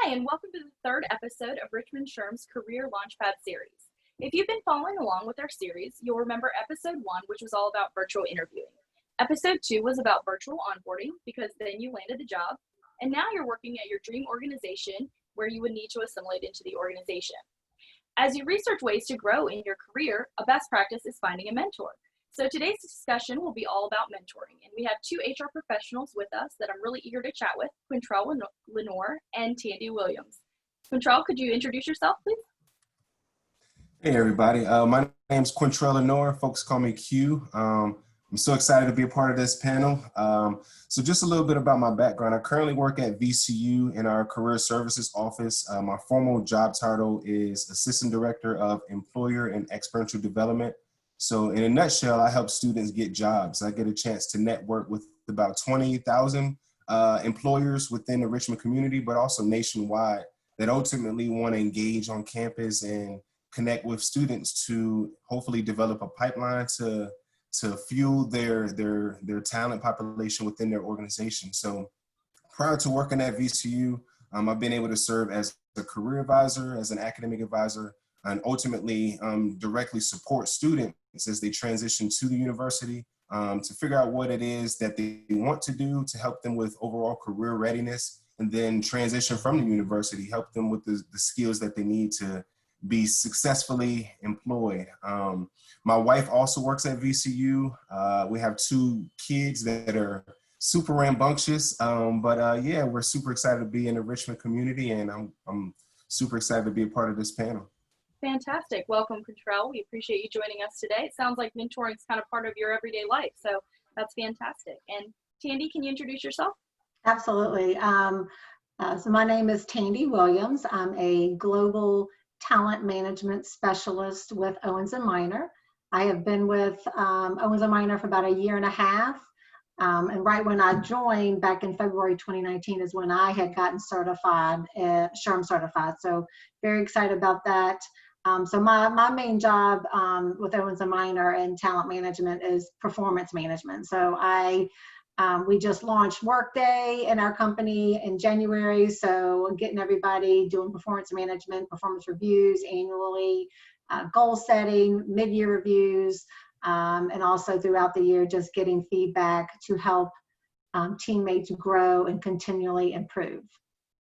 Hi, and welcome to the third episode of Richmond SHRM's Career Launchpad series. If you've been following along with our series, you'll remember episode 1, which was all about virtual interviewing. Episode 2 was about virtual onboarding, because then you landed the job, and now you're working at your dream organization where you would need to assimilate into the organization. As you research ways to grow in your career, a best practice is finding a mentor. So today's discussion will be all about mentoring, and we have two HR professionals with us that I'm really eager to chat with, Quintrell Lenore and Tandy Williams. Quintrell, could you introduce yourself, please? Hey everybody, my name is Quintrell Lenore. Folks call me Q. I'm so excited to be a part of this panel. So just a little bit about my background. I currently work at VCU in our Career Services office. My formal job title is Assistant Director of Employer and Experiential Development. So in a nutshell, I help students get jobs. I get a chance to network with about 20,000 employers within the Richmond community, but also nationwide, that ultimately want to engage on campus and connect with students to hopefully develop a pipeline to fuel their talent population within their organization. So prior to working at VCU, I've been able to serve as a career advisor, as an academic advisor, and ultimately directly support students as they transition to the university to figure out what it is that they want to do to help them with overall career readiness, and then transition from the university, help them with the skills that they need to be successfully employed. My wife also works at VCU. We have two kids that are super rambunctious, but yeah, we're super excited to be in the Richmond community, and I'm super excited to be a part of this panel. Fantastic. Welcome, Quintrell. We appreciate you joining us today. It sounds like mentoring is kind of part of your everyday life, so that's fantastic. And Tandy, can you introduce yourself? Absolutely. So my name is Tandy Williams. I'm a global talent management specialist with Owens & Minor. I have been with Owens & Minor for about a year and a half. And right when I joined back in February 2019 is when I had gotten certified, SHRM certified. So very excited about that. So my main job with Owens & Minor in talent management is performance management. So we just launched Workday in our company in January. So getting everybody doing performance management, performance reviews annually, goal setting, mid-year reviews, and also throughout the year, just getting feedback to help teammates grow and continually improve.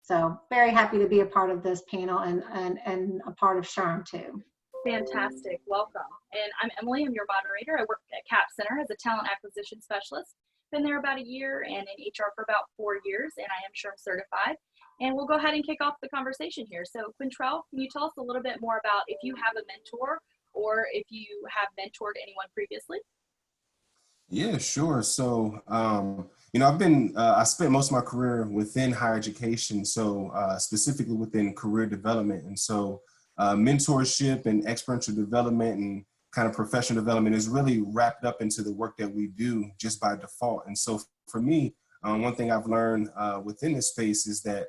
So very happy to be a part of this panel and a part of SHRM too. Fantastic. Welcome. And I'm Emily. I'm your moderator. I work at CAP Center as a talent acquisition specialist. Been there about a year, and in HR for about 4 years, and I am SHRM certified. And we'll go ahead and kick off the conversation here. So Quintrell, can you tell us a little bit more about if you have a mentor or if you have mentored anyone previously? Yeah, sure. So, I spent most of my career within higher education, so specifically within career development. And so mentorship and experiential development and kind of professional development is really wrapped up into the work that we do just by default. And so for me, one thing I've learned within this space is that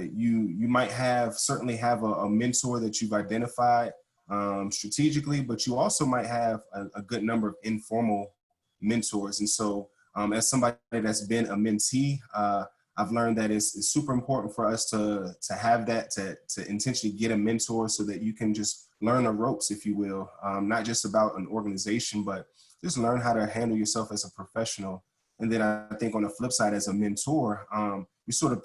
you might certainly have a mentor that you've identified strategically, but you also might have a good number of informal mentors. And so as somebody that's been a mentee, I've learned that it's super important for us to have that, to intentionally get a mentor so that you can just learn the ropes, if you will, not just about an organization, but just learn how to handle yourself as a professional. And then I think on the flip side, as a mentor, you're sort of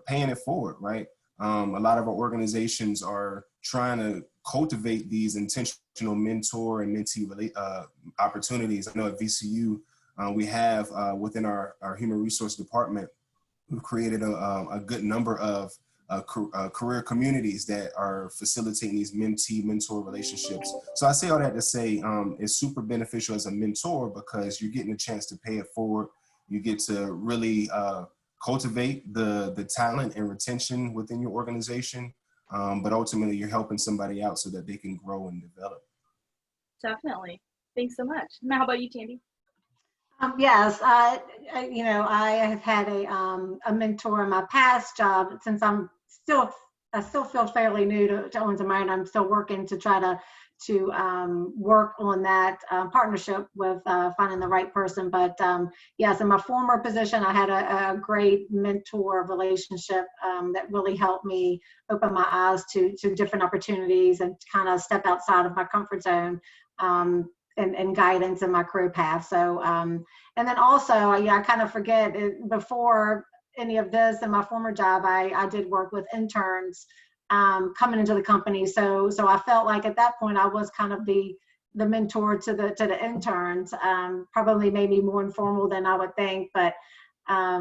paying it forward, right? A lot of our organizations are trying to cultivate these intentional mentor and mentee opportunities. I know at VCU, we have within our human resource department, we've created a good number of career communities that are facilitating these mentee-mentor relationships. So I say all that to say it's super beneficial as a mentor because you're getting a chance to pay it forward. You get to really cultivate the talent and retention within your organization, but ultimately you're helping somebody out so that they can grow and develop. Definitely. Thanks so much. Now, how about you, Tandy? Yes, I have had a mentor in my past job. Since I still feel fairly new to Owens & Minor. I'm still working to try to work on that partnership with finding the right person. But yes, in my former position, I had a great mentor relationship that really helped me open my eyes to different opportunities and kind of step outside of my comfort zone and guidance in my career path. So, and then also, I kind of forget, before any of this in my former job, I did work with interns coming into the company. So I felt like at that point I was kind of the mentor to the interns. Probably maybe more informal than I would think, but I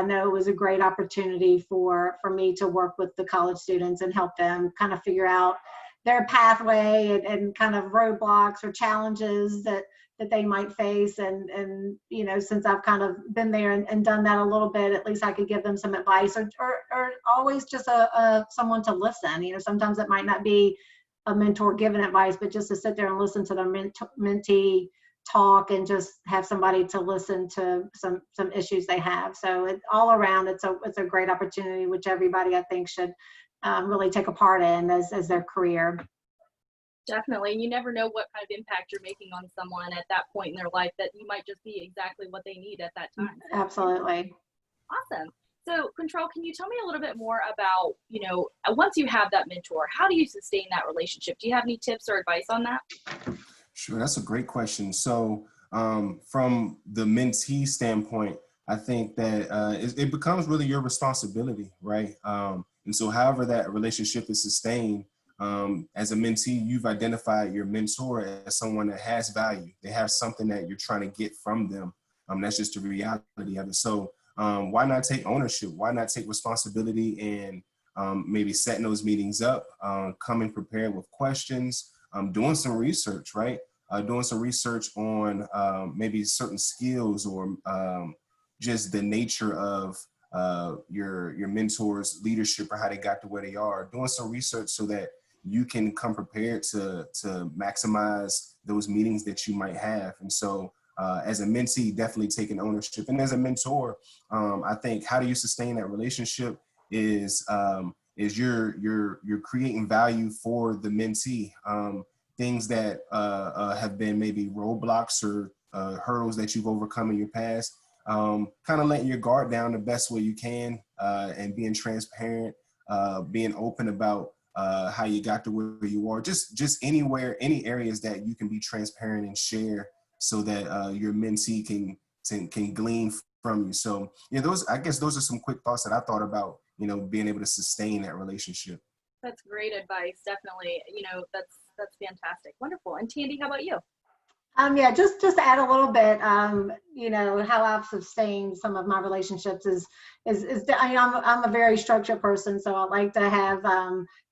know it was a great opportunity for me to work with the college students and help them kind of figure out their pathway and kind of roadblocks or challenges that they might face. And since I've kind of been there and done that a little bit, at least I could give them some advice or always just someone to listen. Sometimes it might not be a mentor giving advice, but just to sit there and listen to their mentee talk and just have somebody to listen to some issues they have. So all around, it's a great opportunity, which everybody I think should really take a part in as their career. Definitely. And you never know what kind of impact you're making on someone at that point in their life, that you might just be exactly what they need at that time. Absolutely. Awesome. So, Control, can you tell me a little bit more about, once you have that mentor, how do you sustain that relationship? Do you have any tips or advice on that? Sure, that's a great question. So from the mentee standpoint, I think that it becomes really your responsibility, right? And so however that relationship is sustained, as a mentee, you've identified your mentor as someone that has value. They have something that you're trying to get from them. That's just the reality of it. So why not take ownership? Why not take responsibility and maybe setting those meetings up, coming prepared with questions, doing some research, right? Doing some research on maybe certain skills or just the nature of your mentor's leadership or how they got to where they are. Doing some research so that you can come prepared to maximize those meetings that you might have. And so as a mentee, definitely taking ownership. And as a mentor, I think how do you sustain that relationship is you're creating value for the mentee. Things that have been maybe roadblocks or hurdles that you've overcome in your past, kind of letting your guard down the best way you can and being transparent, being open about how you got to where you are, just anywhere, any areas that you can be transparent and share so that your mentee can glean from you. So I guess those are some quick thoughts that I thought about, being able to sustain that relationship. That's great advice. Definitely. That's fantastic. Wonderful. And Tandy, how about you? Just to add a little bit, how I've sustained some of my relationships is I'm a very structured person, so I like to have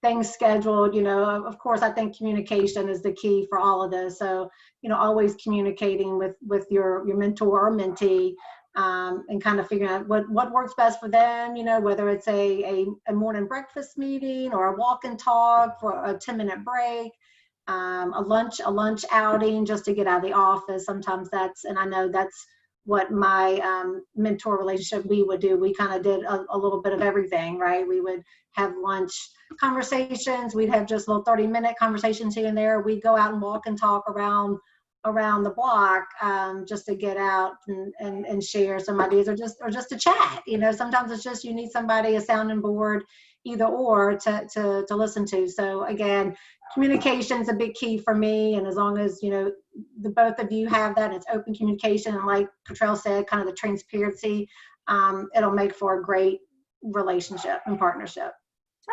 things scheduled. Of course, I think communication is the key for all of this. So, always communicating with your mentor or mentee, and kind of figuring out what works best for them. Whether it's a morning breakfast meeting or a walk and talk for a 10-minute break. A lunch outing just to get out of the office. Sometimes and I know that's what my mentor relationship we would do. We kind of did a little bit of everything, right? We would have lunch conversations. We'd have just little 30-minute conversations here and there. We'd go out and walk and talk around the block, just to get out and share some ideas or just to chat. Sometimes it's just you need somebody, a sounding board, either or to listen to. So again, communication is a big key for me. And as long as, the both of you have that, and it's open communication. And like Cottrell said, kind of the transparency, it'll make for a great relationship and partnership.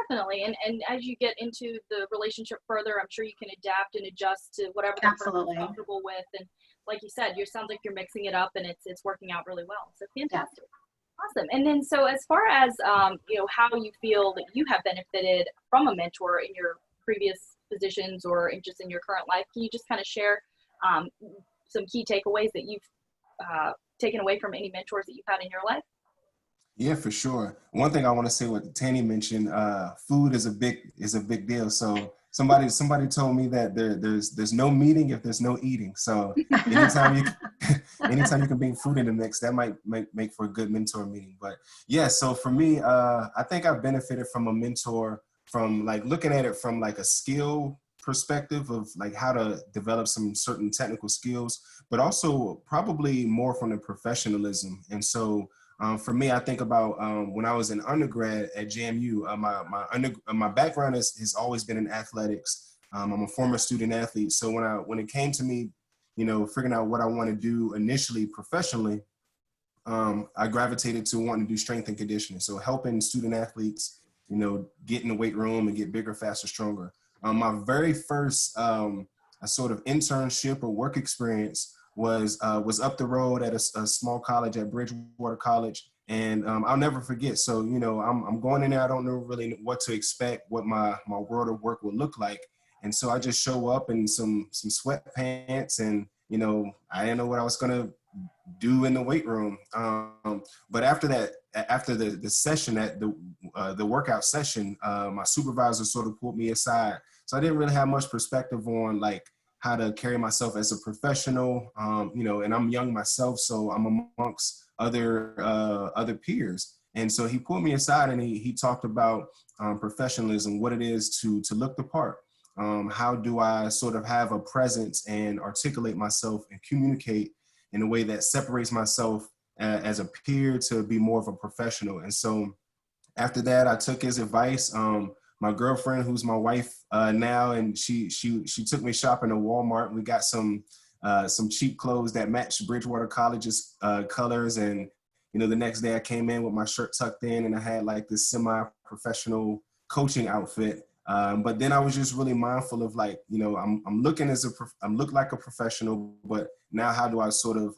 Definitely. And as you get into the relationship further, I'm sure you can adapt and adjust to whatever the person is comfortable with. And like you said, it sounds like you're mixing it up and it's working out really well. So fantastic. Yeah. Awesome. And then, so as far as, how you feel that you have benefited from a mentor in your previous positions or just in your current life, can you just kind of share some key takeaways that you've taken away from any mentors that you've had in your life? Yeah, for sure. One thing I want to say, what Tanny mentioned, food is a big deal. So somebody told me that there's no meeting if there's no eating. So anytime you can bring food in the mix, that might make for a good mentor meeting. But yeah, so for me, I think I've benefited from a mentor from like looking at it from like a skill perspective of like how to develop some certain technical skills, but also probably more from the professionalism. And so for me, I think about when I was an undergrad at JMU, my background has always been in athletics. I'm a former student athlete. So when it came to me, figuring out what I want to do initially professionally, I gravitated to wanting to do strength and conditioning. So helping student athletes, get in the weight room and get bigger, faster, stronger. My very first sort of internship or work experience was up the road at a small college at Bridgewater College. And I'll never forget. So, I'm going in there. I don't know really what to expect, what my world of work would look like. And so I just show up in some sweatpants and, I didn't know what I was going to do in the weight room. But after that, after the session, the workout session, my supervisor sort of pulled me aside. So I didn't really have much perspective on like how to carry myself as a professional, and I'm young myself, so I'm amongst other peers. And so he pulled me aside and he talked about professionalism, what it is to look the part. How do I sort of have a presence and articulate myself and communicate in a way that separates myself as a peer to be more of a professional. And so after that, I took his advice. My girlfriend, who's my wife now, and she took me shopping at Walmart. We got some cheap clothes that matched Bridgewater College's colors. And, the next day I came in with my shirt tucked in and I had like this semi-professional coaching outfit. But then I was just really mindful of like, I'm looking look like a professional, but now how do I sort of,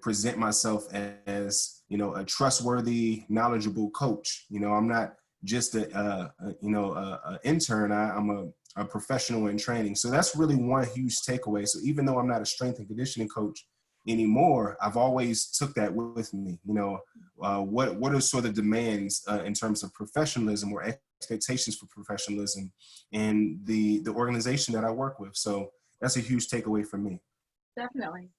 present myself as, a trustworthy, knowledgeable coach? I'm not just a intern. I'm a professional in training. So that's really one huge takeaway. So even though I'm not a strength and conditioning coach anymore, I've always took that with me. What are sort of demands in terms of professionalism or expectations for professionalism in the organization that I work with. So that's a huge takeaway for me. Definitely.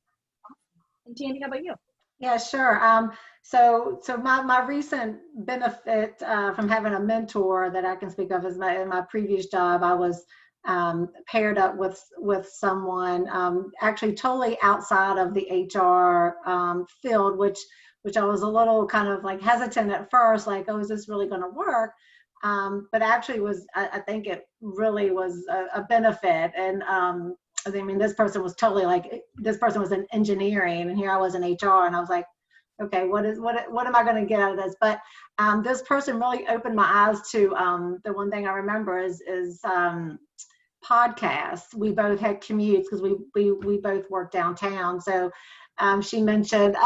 And Tandy, how about you? Yeah, sure. So my recent benefit from having a mentor that I can speak of is in my previous job, I was paired up with someone actually totally outside of the HR field, which I was a little kind of like hesitant at first, like, oh, is this really going to work? But actually I think it really was a benefit. And I mean, this person was in engineering, and here I was in HR, and I was like, okay, what am I going to get out of this? But this person really opened my eyes to the one thing I remember is podcasts. We both had commutes because we both worked downtown. So she mentioned,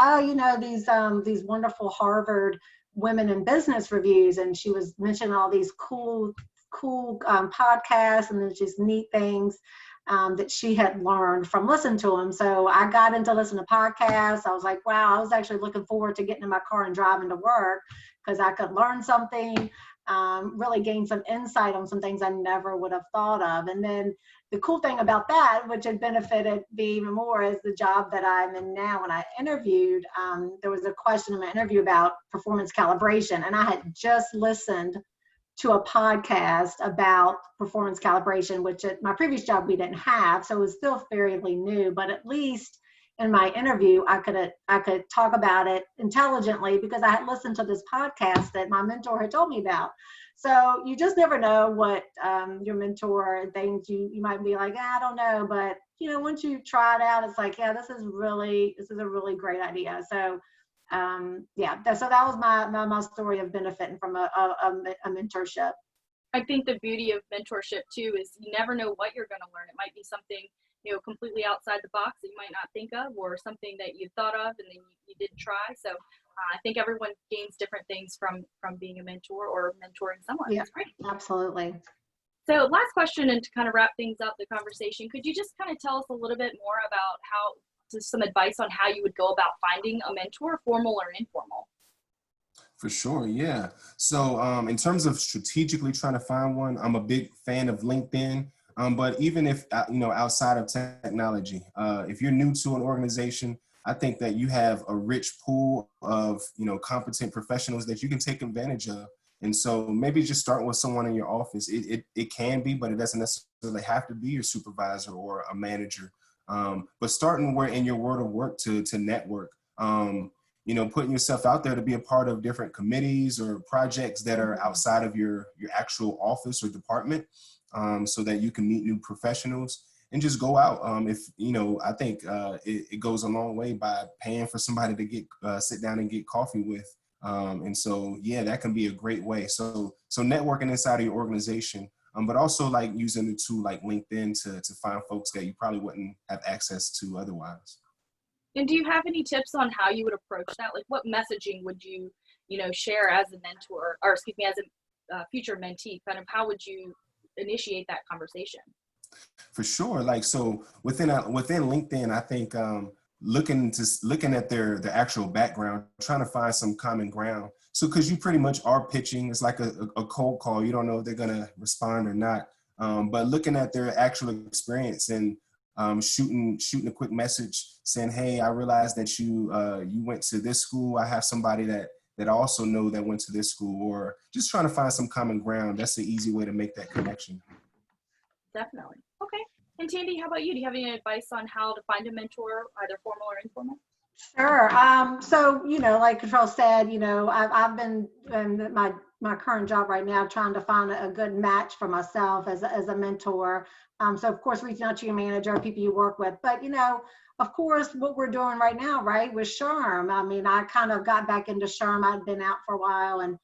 these wonderful Harvard Women in Business reviews, and she was mentioning all these cool podcasts and there's just neat things that she had learned from listening to them. So I got into listening to podcasts. I was like, wow, I was actually looking forward to getting in my car and driving to work because I could learn something, really gain some insight on some things I never would have thought of. And then the cool thing about that, which had benefited me even more, is the job that I'm in now. When I interviewed, there was a question in my interview about performance calibration, and I had just listened to a podcast about performance calibration, which at my previous job we didn't have, so it was still fairly new. But at least in my interview, I could talk about it intelligently because I had listened to this podcast that my mentor had told me about. So you just never know what your mentor thinks. You might be like, I don't know, but once you try it out, it's like, yeah, this is a really great idea. So so that was my story of benefiting from a mentorship. I think the beauty of mentorship too is you never know what you're going to learn. It might be something completely outside the box that you might not think of, or something that you thought of and then you didn't try. So I think everyone gains different things from being a mentor or mentoring someone. Yeah, that's great. Absolutely. So last question, and to kind of wrap things up the conversation, could you just kind of tell us a little bit more about some advice on how you would go about finding a mentor, formal or informal? For sure, yeah. So in terms of strategically trying to find one, I'm a big fan of LinkedIn. But even if, outside of technology, if you're new to an organization, I think that you have a rich pool of, competent professionals that you can take advantage of. And so maybe just start with someone in your office. It can be, but it doesn't necessarily have to be your supervisor or a manager. But starting where in your world of work to network, putting yourself out there to be a part of different committees or projects that are outside of your actual office or department, so that you can meet new professionals and just go out. I think it goes a long way by paying for somebody to get sit down and get coffee with. And so, yeah, that can be a great way. So networking inside of your organization, but also like using a tool like LinkedIn to find folks that you probably wouldn't have access to otherwise. And do you have any tips on how you would approach that? Like, what messaging would you, share as a mentor, or excuse me, as a future mentee? Kind of how would you initiate that conversation? For sure. Like, so within LinkedIn, I think looking at their actual background, trying to find some common ground. So, because you pretty much are pitching, it's like a cold call. You don't know if they're gonna respond or not. But looking at their actual experience and shooting a quick message saying, hey, I realized that you went to this school. I have somebody that I also know that went to this school, or just trying to find some common ground. That's the easy way to make that connection. Definitely. Okay. And Tandy, how about you? Do you have any advice on how to find a mentor, either formal or informal? Sure. So, like Control said, I've been in my current job right now trying to find a good match for myself as a mentor. So of course, reaching out to your manager, people you work with, but of course, what we're doing right now, right, with SHRM. I mean, I kind of got back into SHRM. I'd been out for a while, and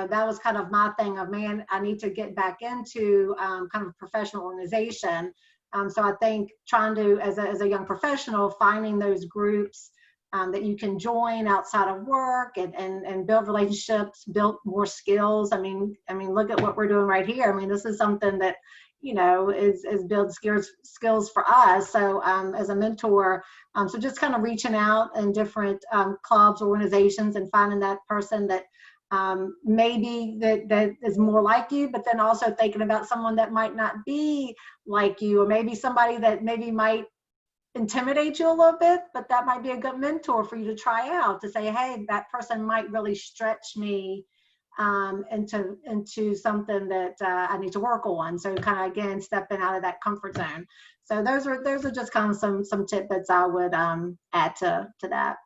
that was kind of my thing of, man, I need to get back into kind of a professional organization. So I think trying to, as a young professional, finding those groups that you can join outside of work and build relationships, build more skills. I mean, look at what we're doing right here. I mean, this is something that, is build skills for us. So as a mentor, so just kind of reaching out in different clubs, organizations, and finding that person that maybe that is more like you, but then also thinking about someone that might not be like you, or maybe somebody that maybe might intimidate you a little bit, but that might be a good mentor for you to try out, to say, hey, that person might really stretch me into something that I need to work on. So kind of, again, stepping out of that comfort zone. So those are just kind of some tidbits I would add to that.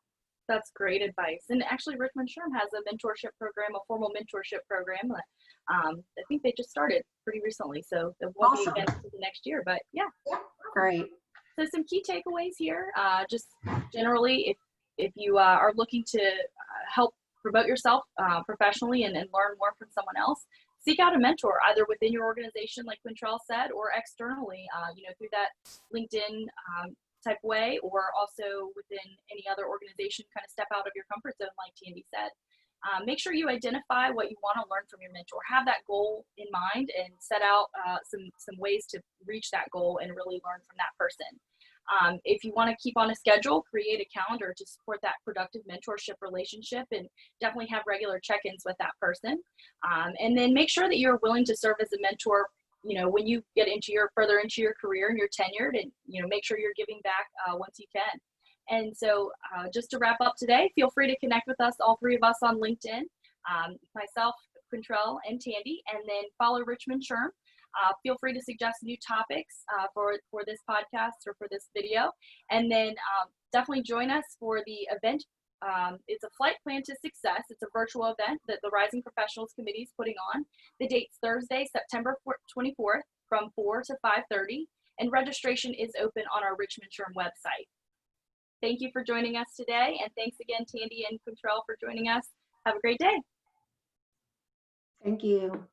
That's great advice. And actually, Richmond SHRM has a mentorship program, a formal mentorship program that I think they just started pretty recently. So it won't be again until the next year, but yeah. Great. So some key takeaways here, just generally, if you are looking to help promote yourself professionally and learn more from someone else, seek out a mentor, either within your organization, like Quintrell said, or externally, through that LinkedIn type way, or also within any other organization. Kind of step out of your comfort zone, like Tandy said. Make sure you identify what you want to learn from your mentor. Have that goal in mind and set out some ways to reach that goal and really learn from that person. If you want to keep on a schedule, create a calendar to support that productive mentorship relationship, and definitely have regular check-ins with that person. And then make sure that you're willing to serve as a mentor, when you get further into your career and you're tenured, and, make sure you're giving back once you can. And so just to wrap up today, feel free to connect with us, all three of us, on LinkedIn, myself, Quintrell, and Tandy, and then follow Richmond SHRM. Feel free to suggest new topics for this podcast or for this video. And then definitely join us for the event. It's a Flight Plan to Success. It's a virtual event that the Rising Professionals Committee is putting on. The date's Thursday, September 24th from 4 to 5:30. And registration is open on our Richmond SHRM website. Thank you for joining us today. And thanks again, Tandy and Quintrell, for joining us. Have a great day. Thank you.